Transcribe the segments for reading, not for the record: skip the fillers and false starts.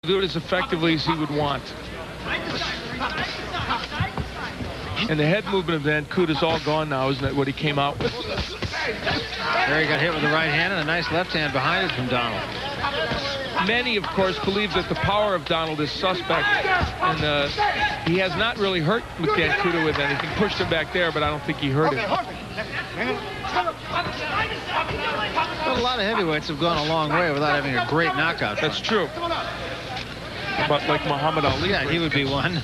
do it as effectively as he would want. And the head movement of Dancuta's all gone now, isn't it, what he came out with? There he got hit with the right hand and a nice left hand behind it from Donald. Many, of course, believe that the power of Donald is suspect, and he has not really hurt with Dancuta with anything. Pushed him back there, but I don't think he hurt him. But a lot of heavyweights have gone a long way without having a great knockout. That's true. But like Muhammad Ali. Yeah, he would be one.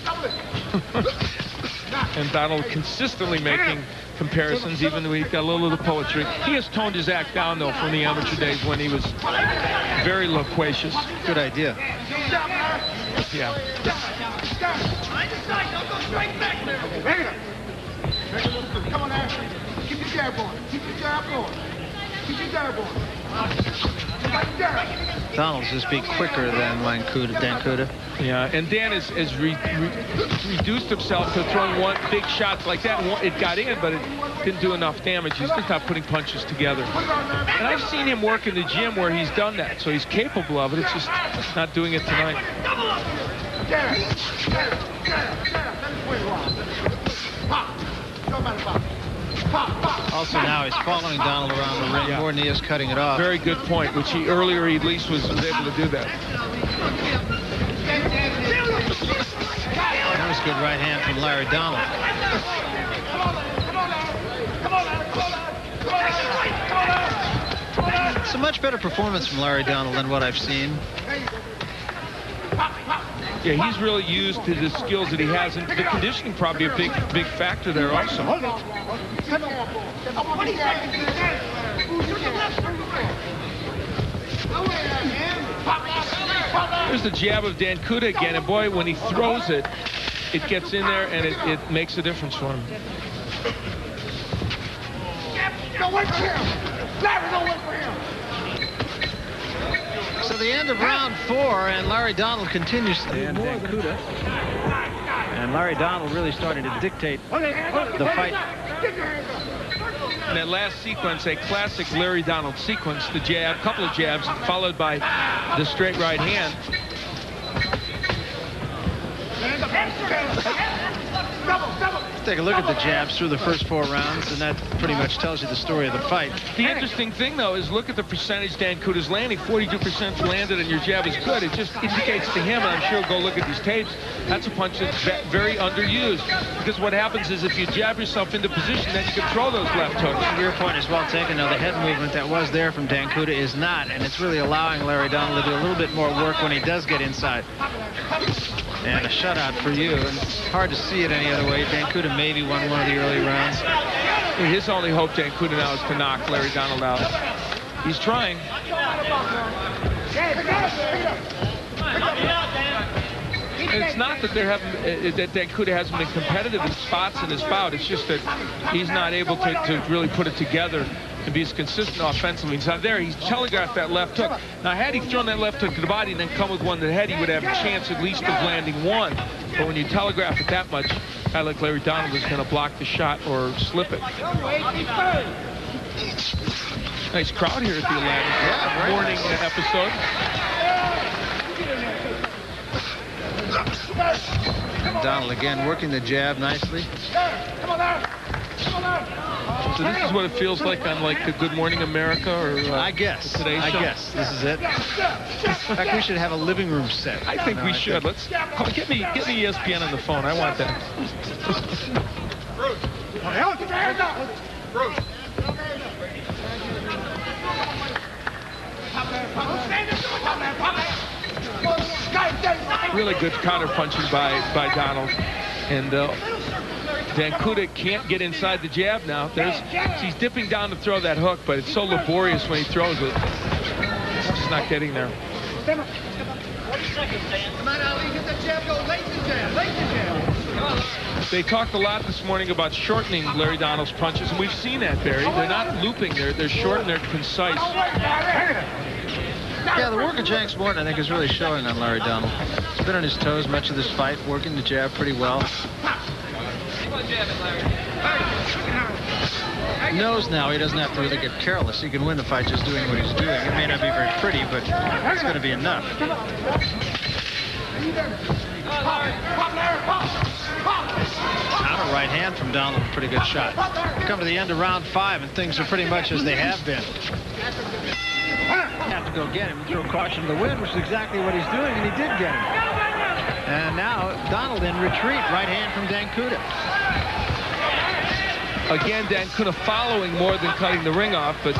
And Donald consistently making comparisons, even though he's got a little of the poetry. He has toned his act down, though, from the amateur days when he was very loquacious. Good idea. Yeah. Come on now. Keep your jab going. Keep your jab going. Keep your jab going. Donald's just be quicker than Dancuta. Yeah, and Dan has reduced himself to throwing one big shot like that. It got in, but it didn't do enough damage. He's just not putting punches together. And I've seen him work in the gym where he's done that, so he's capable of it. It's just not doing it tonight. Also now he's following Donald around the ring more than he is cutting it off. Very good point, which he earlier at least was able to do that. That was a good right hand from Larry Donald. It's a much better performance from Larry Donald than what I've seen. Yeah, he's really used to the skills that he has, and the conditioning probably a big factor there also. There's the jab of Dancuta again, and boy, when he throws it, it gets in there and it makes a difference for him. Don't wait for him. Larry, don't wait for him. So the end of round 4, and Larry Donald continues to Dancuta. And Larry Donald really starting to dictate the fight. In that last sequence, a classic Larry Donald sequence, the jab, couple of jabs, followed by the straight right hand. Take a look at the jabs through the first 4 rounds, and that pretty much tells you the story of the fight. The interesting thing, though, is look at the percentage Dancuta's landing. 42% landed, and your jab is good. It just indicates to him, and I'm sure he'll go look at these tapes, that's a punch that's very underused. Because what happens is if you jab yourself into position, then you can throw those left hooks. Your point is well taken. Now, the head movement that was there from Dancuta is not, and it's really allowing Larry Donald to do a little bit more work when he does get inside. And a shutout for you, and it's hard to see it any other way. Dancuta maybe won one of the early rounds. His only hope, Dancuta, now is to knock Larry Donald out. He's trying. And it's not that that Dancuta hasn't been competitive in spots in his bout. It's just that he's not able to really put it together and be as consistent offensively. He's not there. He's telegraphed that left hook. Now, had he thrown that left hook to the body and then come with one to the head, he would have a chance at least of landing one. But when you telegraph it that much, a guy like Larry Donald is going to block the shot or slip it. Nice crowd here at the Atlantic morning episode. And Donald again working the jab nicely. So this is what it feels like on like the Good Morning America or I guess. Today's Show. I guess this is it. In fact, we should have a living room set. I think we should. Let's get me ESPN on the phone. I want that. Really good counter punching by Donald, and Dancuta can't get inside the jab now. He's dipping down to throw that hook, but it's so laborious when he throws it. It's just not getting there. They talked a lot this morning about shortening Larry Donald's punches, and we've seen that, Barry. They're not looping. They're short and they're concise. Yeah, the work of Jenks Morton, I think, is really showing on Larry Donald. He's been on his toes much of this fight, working the jab pretty well. He knows now he doesn't have to really get careless. He can win the fight just doing what he's doing. It may not be very pretty, but it's going to be enough. Counter right hand from Donald, pretty good shot. Come to the end of round 5, and things are pretty much as they have been. Have to go get him and throw caution to the wind, which is exactly what he's doing, and he did get him. And now Donald in retreat, right hand from Dancuta. Again, Dancuta following more than cutting the ring off, but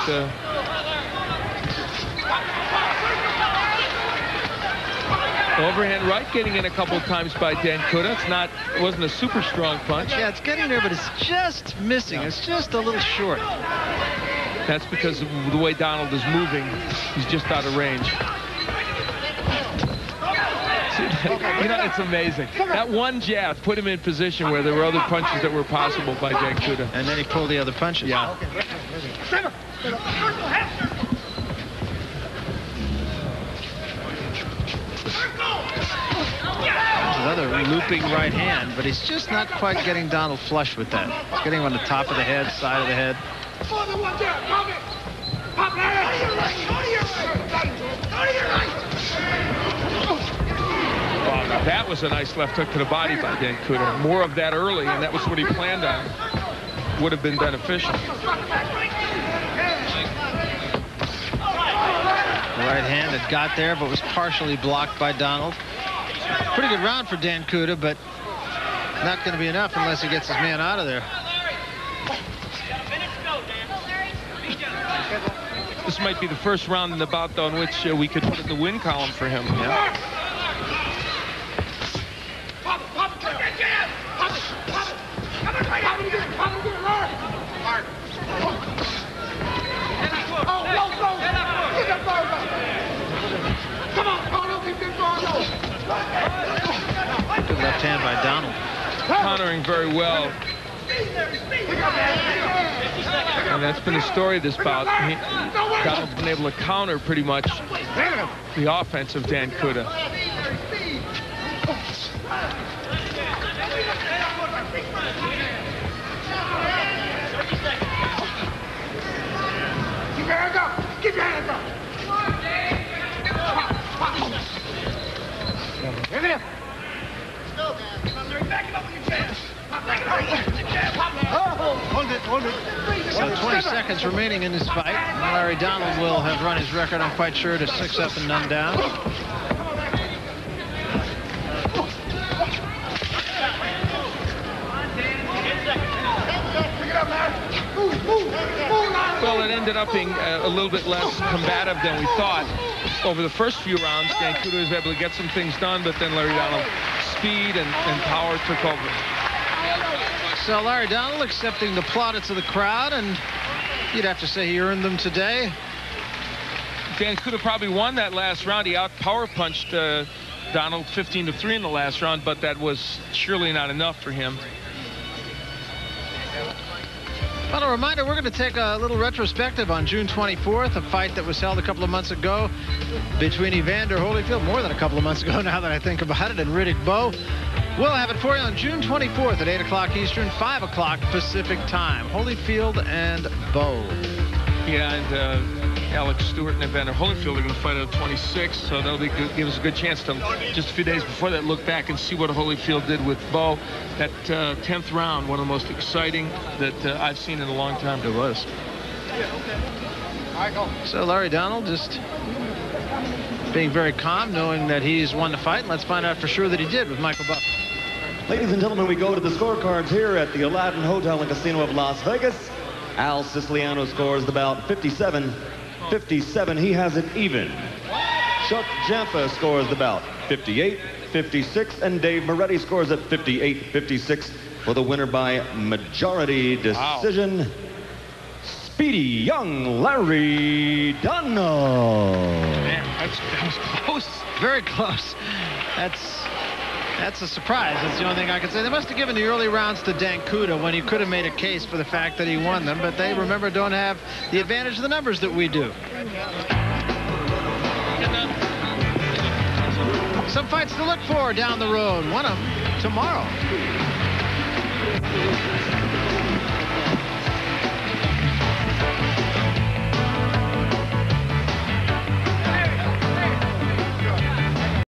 overhand right getting in a couple of times by Dancuta. It wasn't a super strong punch. Yeah, it's getting there, but it's just missing. It's just a little short. That's because of the way Donald is moving. He's just out of range. You know, it's amazing. That one jab put him in position where there were other punches that were possible by Dancuta. And then he pulled the other punches. Yeah. Another looping right hand, but he's just not quite getting Donald flush with that. He's getting him on the top of the head, side of the head. Wow, that was a nice left hook to the body by Dancuta. More of that early, and that was what he planned on. Would have been beneficial. Right hand that got there, but was partially blocked by Donald. Pretty good round for Dancuta, but not going to be enough unless he gets his man out of there. This might be the first round in the bout on which we could put in the win column for him. Yeah. Good left hand by Donald. Countering very well. And that's been the story of this bout. Donald's been able to counter pretty much the offense of Dancuta. Keep your hands up! Keep your hands up! Here it is! So 20 seconds remaining in this fight. Larry Donald will have run his record, I'm quite sure, to 6 up and none down. Well, it ended up being a little bit less combative than we thought. Over the first few rounds, Dancuta was able to get some things done, but then Larry Donald, speed and power took over. So Larry Donald accepting the plaudits of the crowd, and you'd have to say he earned them today. Dancuta probably won that last round. He out-power punched Donald 15-3 in the last round, but that was surely not enough for him. Well, a reminder, we're going to take a little retrospective on June 24th, a fight that was held a couple of months ago between Evander Holyfield, more than a couple of months ago now that I think about it, and Riddick Bowe. We'll have it for you on June 24th at 8 o'clock Eastern, 5 o'clock Pacific time. Holyfield and Bowe. Yeah, and Alex Stewart and Evander Holyfield are going to fight at 26, so that'll give us a good chance to, just a few days before that, look back and see what Holyfield did with Bowe. That 10th round, one of the most exciting that I've seen in a long time. It was. So Larry Donald just being very calm, knowing that he's won the fight. Let's find out for sure that he did with Michael Buff. Ladies and gentlemen, we go to the scorecards here at the Aladdin Hotel and Casino of Las Vegas. Al Siciliano scores the bout 57-57. He has it even. Chuck Jampa scores the bout 58-56. And Dave Moretti scores it 58-56 for the winner by majority decision. Wow. Speedy young Larry Donald. Man, that was close. Very close. That's a surprise. That's the only thing I can say. They must have given the early rounds to Dancuta when he could have made a case for the fact that he won them, but they, remember, don't have the advantage of the numbers that we do. Some fights to look for down the road. One of them tomorrow.